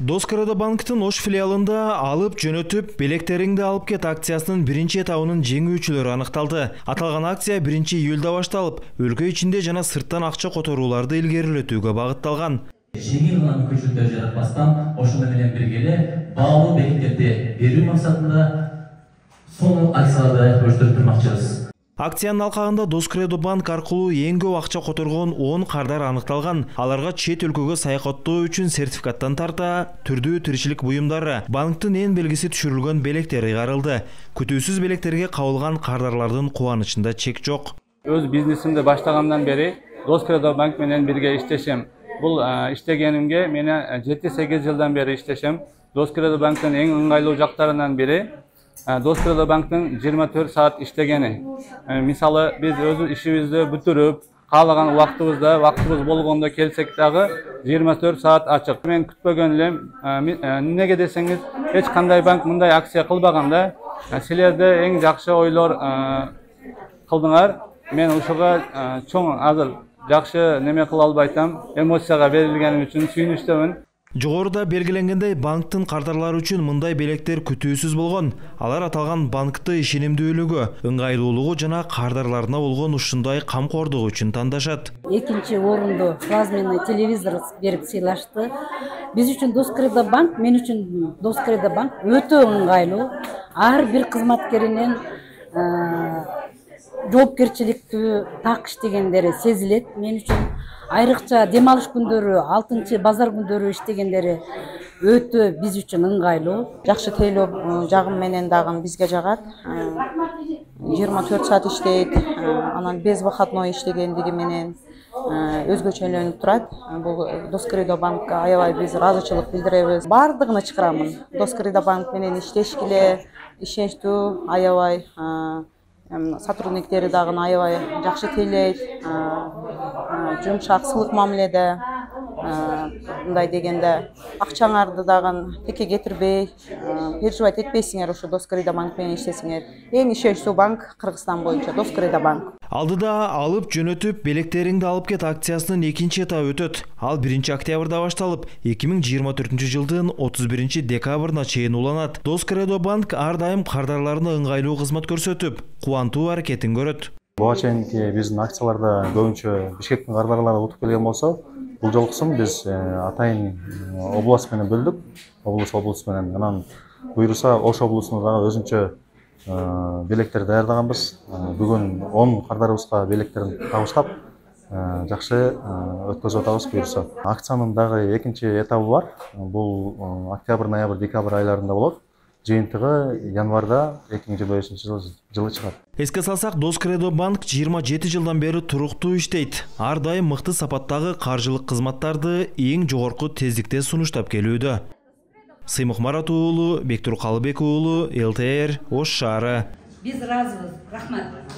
Доскоредо банктын Ош филиалында алып жөнөтүп, белектериңди алып кет акциясынын биринчи этабынын жеңүүчүлөрү аныкталды. Аталган акция 1-июлда башталып, өлкө ичинде жана сырттан акча которууларды илгерилетүүгө багытталган. Жеңил гана мүмкүнчүлүктөр жаратпастан, ошондо менен бирге эле баалуу белектерди берүү максатында сонун акцияларды өстүрүп турмакчыбыз. Акциянын алкагында Доскоредо банк аркылуу эң көп акча которгон 10 кардар аныкталган. Аларга чет өлкөгө саякаттоо үчүн сертификаттан тарта, түрдүү тиричилик буюмдары, банктын эң белгиси түшүрүлгөн белектер ыйгарылды. Күтүүсүз белектерге кабылган кардарлардын кубанычында чек жок. Өз бизнесимди баштагандан бери Доскоредо банк менен бирге иштешем. Бул иштегенимге мени 7-8 жылдан бери иштешем. Доскоредо банктын эң ыңгайлуу жактарынан бири Доскоредо банктын 24 саат иштегени. Мисалы, биз өз ишибизди бүтүрүп, каалаган убактыбыз болгондо келсек дагы 24 саат ачык. Мен күтпөгөн элем, эмнеге десеңиз, эч кандай банк мындай акция кылбаганда, силерде эң жакшы ойлор кылдыңар. Мен ушуга чоң азыр жакшы неме кыла албайтам, эмоцияга берилгеним үчүн сүйүнүчтөмүн. Жогоруда белгиленгендей, банктын кардарлары үчүн мындай белектер күтүүсүз болгон. Алар аталган банкты ишенимдүүлүгү, ыңгайлуулугу жана кардарларына болгон ушундай камкордугу үчүн тандашат. Экинчи орунду плазменный телевизор берип сыйлашты. Биз үчүн Доскоредо банк, мен үчүн Доскоредо банк өтө ыңгайлуу. Ар бир кызматкеринин жоопкерчиликтүү так иштегендери сезилет. Мен үчүн айрыкча дем алыш күндөрү, 6 базар күндөрү иштегендери өтө биз үчүн ыңгайлуу. Жакшы тейлөө жагым менен дагы бизге жагат. 24 саат иштейт, анан без выходной иштегендиги менен өзгөчөлөнүп турат. Бул Доскоредо банкка аябай биз ыраазычылык билдиребиз. Бардыгын ычкырамын. Доскоредо банк менен иштешкиле, ишеничтүү, аябай сотрудниктери дагы аябай жакшы тейлейт, жумшак, сылык мамиледе, мындай дегенде акчаңарды дагы текке кетирбей, переживать этпейсиңер, ошо Доскоредо банк менен иштесиңер. Эң ишеничтүү банк Кыргызстан боюнча Доскоредо банк. Алдыда алып жөнөтүп, белектериңди алып кет акциясынын 2-чи этабы өтөт. Ал 1-октябрда башталып, 2024-жылдын 31-декабрына чейин уланат. Доскоредо банк ар дайым кардарларына ыңгайлуу кызмат көрсөтүп, кубантуу аракетин көрөт. Буга чейинки биздин акцияларда көбүнчө Бишкектин кардарлары утуп келген болсо, бул жолкусун биз атайын область менен бөлдүк. Область менен, анан буюрса Ош облусуна дагы өзүнчө белектер даярдаганбыз. Бүгүн 10 кардарыбызга белектерин табыштап, жакшы өткөзүп атабыз буюрса. Акциянын дагы 2-чи этабы бар. Бул октябрь, ноябрь, декабрь айларында болот. Жыйынтыгы январда 2025-жылы чыгат. Эске салсак, Доскоредо банк 27 жылдан бери туруктуу иштейт. Ар дайым мыкты сапаттагы каржылык кызматтарды эң жогорку тездикте сунуштап келүүдө. Сыймык Марат уулу, Бектур Калыбек уулу, ЛТР, Ош шаары. Биз ыраазыбыз. Рахмат.